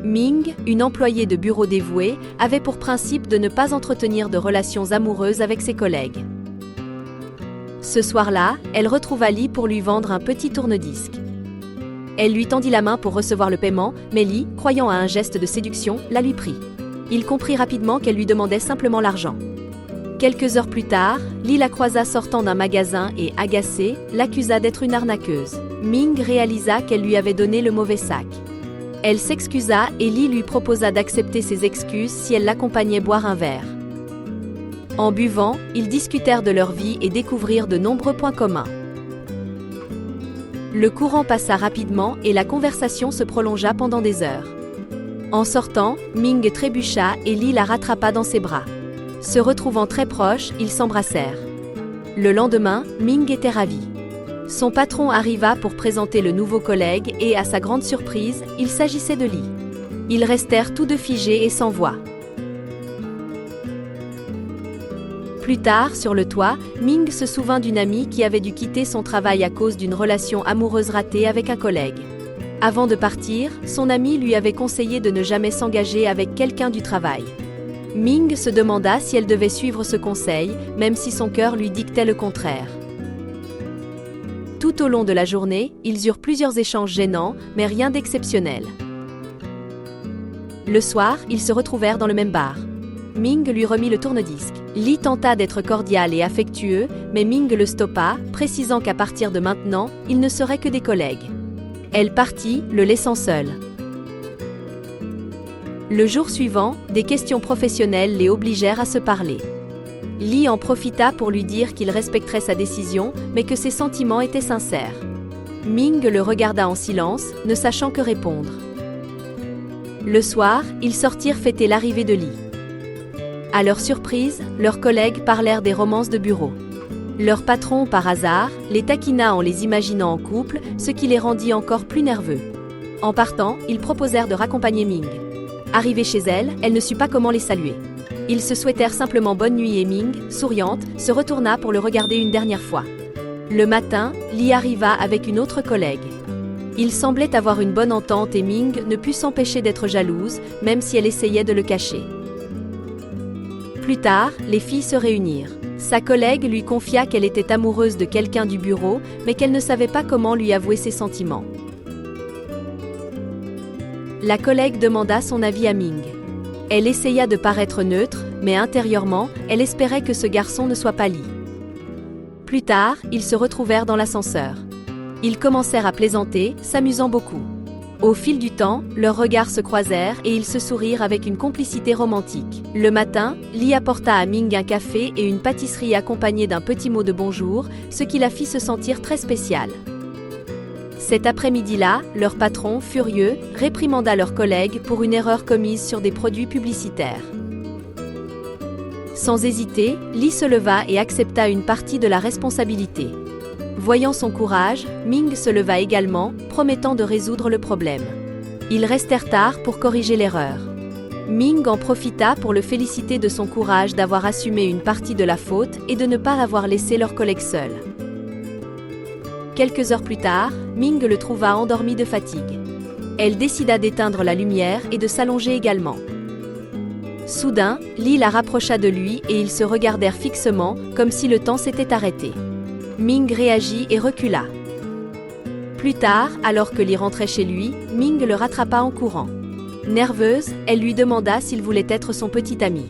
Ming, une employée de bureau dévouée, avait pour principe de ne pas entretenir de relations amoureuses avec ses collègues. Ce soir-là, elle retrouva Lee pour lui vendre un petit tourne-disque. Elle lui tendit la main pour recevoir le paiement, mais Lee, croyant à un geste de séduction, la lui prit. Il comprit rapidement qu'elle lui demandait simplement l'argent. Quelques heures plus tard, Lee la croisa sortant d'un magasin et, agacée, l'accusa d'être une arnaqueuse. Ming réalisa qu'elle lui avait donné le mauvais sac. Elle s'excusa et Lee lui proposa d'accepter ses excuses si elle l'accompagnait boire un verre. En buvant, ils discutèrent de leur vie et découvrirent de nombreux points communs. Le courant passa rapidement et la conversation se prolongea pendant des heures. En sortant, Ming trébucha et Lee la rattrapa dans ses bras. Se retrouvant très proches, ils s'embrassèrent. Le lendemain, Ming était ravi. Son patron arriva pour présenter le nouveau collègue et, à sa grande surprise, il s'agissait de Lee. Ils restèrent tous deux figés et sans voix. Plus tard, sur le toit, Ming se souvint d'une amie qui avait dû quitter son travail à cause d'une relation amoureuse ratée avec un collègue. Avant de partir, son amie lui avait conseillé de ne jamais s'engager avec quelqu'un du travail. Ming se demanda si elle devait suivre ce conseil, même si son cœur lui dictait le contraire. Tout au long de la journée, ils eurent plusieurs échanges gênants, mais rien d'exceptionnel. Le soir, ils se retrouvèrent dans le même bar. Ming lui remit le tourne-disque. Lee tenta d'être cordial et affectueux, mais Ming le stoppa, précisant qu'à partir de maintenant, ils ne seraient que des collègues. Elle partit, le laissant seul. Le jour suivant, des questions professionnelles les obligèrent à se parler. Lee en profita pour lui dire qu'il respecterait sa décision, mais que ses sentiments étaient sincères. Ming le regarda en silence, ne sachant que répondre. Le soir, ils sortirent fêter l'arrivée de Lee. À leur surprise, leurs collègues parlèrent des romances de bureau. Leur patron, par hasard, les taquina en les imaginant en couple, ce qui les rendit encore plus nerveux. En partant, ils proposèrent de raccompagner Ming. Arrivée chez elle, elle ne sut pas comment les saluer. Ils se souhaitèrent simplement bonne nuit et Ming, souriante, se retourna pour le regarder une dernière fois. Le matin, Lee arriva avec une autre collègue. Ils semblaient avoir une bonne entente et Ming ne put s'empêcher d'être jalouse, même si elle essayait de le cacher. Plus tard, les filles se réunirent. Sa collègue lui confia qu'elle était amoureuse de quelqu'un du bureau, mais qu'elle ne savait pas comment lui avouer ses sentiments. La collègue demanda son avis à Ming. Elle essaya de paraître neutre, mais intérieurement, elle espérait que ce garçon ne soit pas Lee. Plus tard, ils se retrouvèrent dans l'ascenseur. Ils commencèrent à plaisanter, s'amusant beaucoup. Au fil du temps, leurs regards se croisèrent et ils se sourirent avec une complicité romantique. Le matin, Lee apporta à Ming un café et une pâtisserie accompagnée d'un petit mot de bonjour, ce qui la fit se sentir très spéciale. Cet après-midi-là, leur patron, furieux, réprimanda leurs collègues pour une erreur commise sur des produits publicitaires. Sans hésiter, Lee se leva et accepta une partie de la responsabilité. Voyant son courage, Ming se leva également, promettant de résoudre le problème. Ils restèrent tard pour corriger l'erreur. Ming en profita pour le féliciter de son courage d'avoir assumé une partie de la faute et de ne pas avoir laissé leurs collègues seuls. Quelques heures plus tard, Ming le trouva endormi de fatigue. Elle décida d'éteindre la lumière et de s'allonger également. Soudain, Lee la rapprocha de lui et ils se regardèrent fixement, comme si le temps s'était arrêté. Ming réagit et recula. Plus tard, alors que Lee rentrait chez lui, Ming le rattrapa en courant. Nerveuse, elle lui demanda s'il voulait être son petit ami.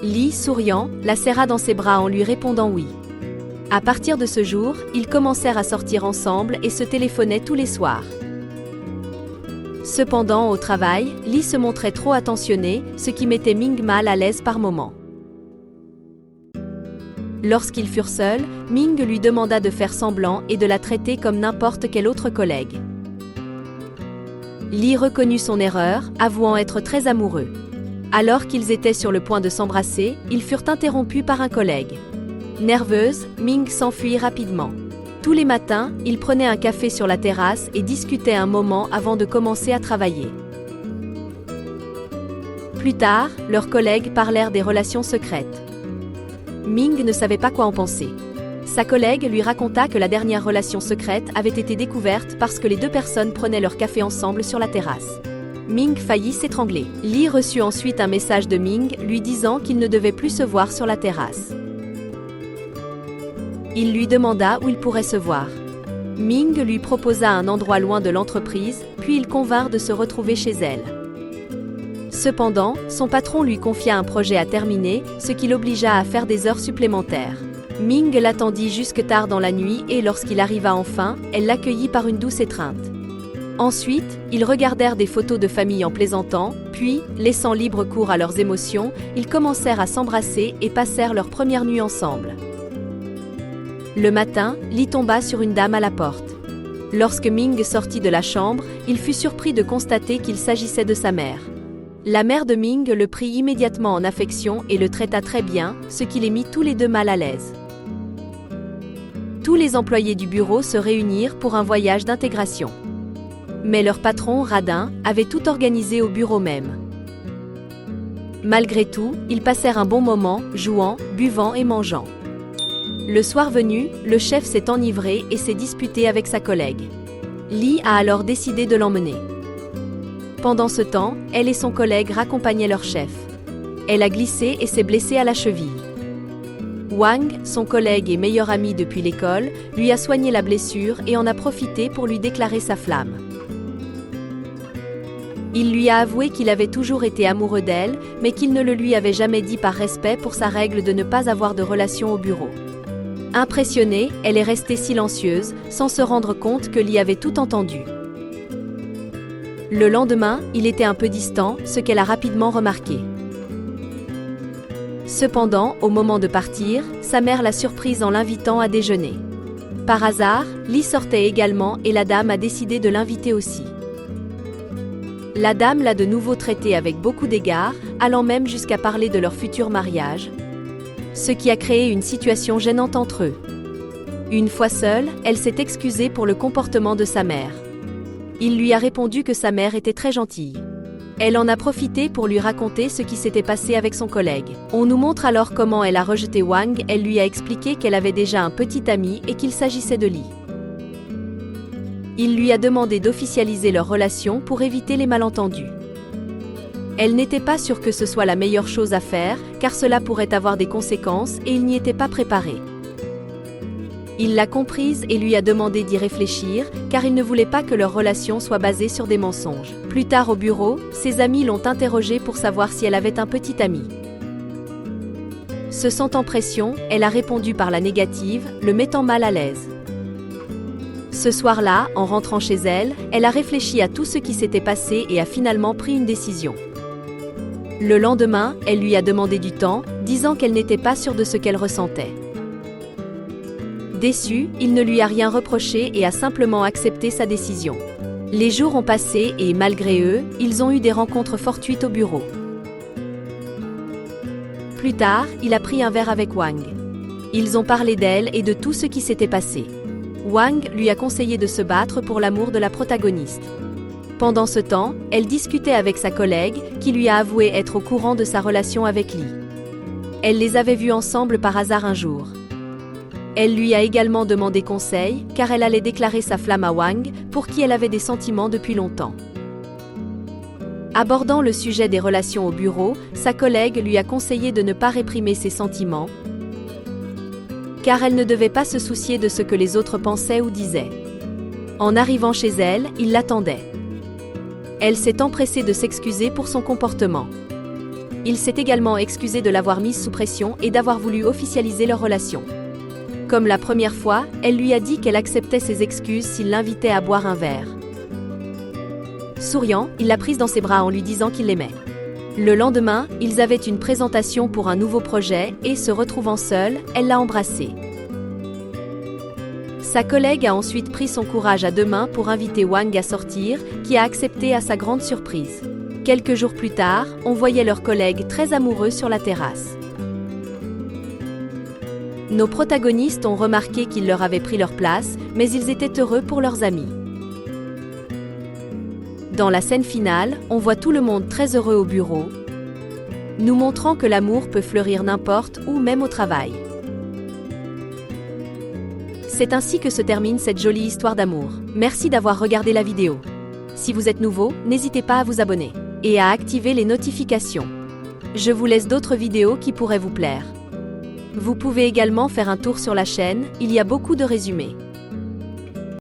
Lee, souriant, la serra dans ses bras en lui répondant oui. À partir de ce jour, ils commencèrent à sortir ensemble et se téléphonaient tous les soirs. Cependant, au travail, Lee se montrait trop attentionnée, ce qui mettait Ming mal à l'aise par moments. Lorsqu'ils furent seuls, Ming lui demanda de faire semblant et de la traiter comme n'importe quel autre collègue. Lee reconnut son erreur, avouant être très amoureux. Alors qu'ils étaient sur le point de s'embrasser, ils furent interrompus par un collègue. Nerveuse, Ming s'enfuit rapidement. Tous les matins, ils prenaient un café sur la terrasse et discutaient un moment avant de commencer à travailler. Plus tard, leurs collègues parlèrent des relations secrètes. Ming ne savait pas quoi en penser. Sa collègue lui raconta que la dernière relation secrète avait été découverte parce que les deux personnes prenaient leur café ensemble sur la terrasse. Ming faillit s'étrangler. Lee reçut ensuite un message de Ming lui disant qu'il ne devait plus se voir sur la terrasse. Il lui demanda où il pourrait se voir. Ming lui proposa un endroit loin de l'entreprise, puis ils convinrent de se retrouver chez elle. Cependant, son patron lui confia un projet à terminer, ce qui l'obligea à faire des heures supplémentaires. Ming l'attendit jusque tard dans la nuit et lorsqu'il arriva enfin, elle l'accueillit par une douce étreinte. Ensuite, ils regardèrent des photos de famille en plaisantant, puis, laissant libre cours à leurs émotions, ils commencèrent à s'embrasser et passèrent leur première nuit ensemble. Le matin, Lee tomba sur une dame à la porte. Lorsque Ming sortit de la chambre, il fut surpris de constater qu'il s'agissait de sa mère. La mère de Ming le prit immédiatement en affection et le traita très bien, ce qui les mit tous les deux mal à l'aise. Tous les employés du bureau se réunirent pour un voyage d'intégration. Mais leur patron, Radin, avait tout organisé au bureau même. Malgré tout, ils passèrent un bon moment, jouant, buvant et mangeant. Le soir venu, le chef s'est enivré et s'est disputé avec sa collègue. Lee a alors décidé de l'emmener. Pendant ce temps, elle et son collègue raccompagnaient leur chef. Elle a glissé et s'est blessée à la cheville. Wang, son collègue et meilleur ami depuis l'école, lui a soigné la blessure et en a profité pour lui déclarer sa flamme. Il lui a avoué qu'il avait toujours été amoureux d'elle, mais qu'il ne le lui avait jamais dit par respect pour sa règle de ne pas avoir de relation au bureau. Impressionnée, elle est restée silencieuse, sans se rendre compte que Lee avait tout entendu. Le lendemain, il était un peu distant, ce qu'elle a rapidement remarqué. Cependant, au moment de partir, sa mère l'a surprise en l'invitant à déjeuner. Par hasard, Lee sortait également et la dame a décidé de l'inviter aussi. La dame l'a de nouveau traité avec beaucoup d'égards, allant même jusqu'à parler de leur futur mariage, ce qui a créé une situation gênante entre eux. Une fois seule, elle s'est excusée pour le comportement de sa mère. Il lui a répondu que sa mère était très gentille. Elle en a profité pour lui raconter ce qui s'était passé avec son collègue. On nous montre alors comment elle a rejeté Wang. Elle lui a expliqué qu'elle avait déjà un petit ami et qu'il s'agissait de Lee. Il lui a demandé d'officialiser leur relation pour éviter les malentendus. Elle n'était pas sûre que ce soit la meilleure chose à faire, car cela pourrait avoir des conséquences et il n'y était pas préparé. Il l'a comprise et lui a demandé d'y réfléchir, car il ne voulait pas que leur relation soit basée sur des mensonges. Plus tard au bureau, ses amis l'ont interrogée pour savoir si elle avait un petit ami. Se sentant pression, elle a répondu par la négative, le mettant mal à l'aise. Ce soir-là, en rentrant chez elle, elle a réfléchi à tout ce qui s'était passé et a finalement pris une décision. Le lendemain, elle lui a demandé du temps, disant qu'elle n'était pas sûre de ce qu'elle ressentait. Déçu, il ne lui a rien reproché et a simplement accepté sa décision. Les jours ont passé et, malgré eux, ils ont eu des rencontres fortuites au bureau. Plus tard, il a pris un verre avec Wang. Ils ont parlé d'elle et de tout ce qui s'était passé. Wang lui a conseillé de se battre pour l'amour de la protagoniste. Pendant ce temps, elle discutait avec sa collègue, qui lui a avoué être au courant de sa relation avec Lee. Elle les avait vus ensemble par hasard un jour. Elle lui a également demandé conseil, car elle allait déclarer sa flamme à Wang, pour qui elle avait des sentiments depuis longtemps. Abordant le sujet des relations au bureau, sa collègue lui a conseillé de ne pas réprimer ses sentiments, car elle ne devait pas se soucier de ce que les autres pensaient ou disaient. En arrivant chez elle, il l'attendait. Elle s'est empressée de s'excuser pour son comportement. Il s'est également excusé de l'avoir mise sous pression et d'avoir voulu officialiser leur relation. Comme la première fois, elle lui a dit qu'elle acceptait ses excuses s'il l'invitait à boire un verre. Souriant, il l'a prise dans ses bras en lui disant qu'il l'aimait. Le lendemain, ils avaient une présentation pour un nouveau projet et, se retrouvant seule, elle l'a embrassé. Sa collègue a ensuite pris son courage à deux mains pour inviter Wang à sortir, qui a accepté à sa grande surprise. Quelques jours plus tard, on voyait leurs collègues très amoureux sur la terrasse. Nos protagonistes ont remarqué qu'ils leur avaient pris leur place, mais ils étaient heureux pour leurs amis. Dans la scène finale, on voit tout le monde très heureux au bureau, nous montrant que l'amour peut fleurir n'importe où, même au travail. C'est ainsi que se termine cette jolie histoire d'amour. Merci d'avoir regardé la vidéo. Si vous êtes nouveau, n'hésitez pas à vous abonner et à activer les notifications. Je vous laisse d'autres vidéos qui pourraient vous plaire. Vous pouvez également faire un tour sur la chaîne, il y a beaucoup de résumés.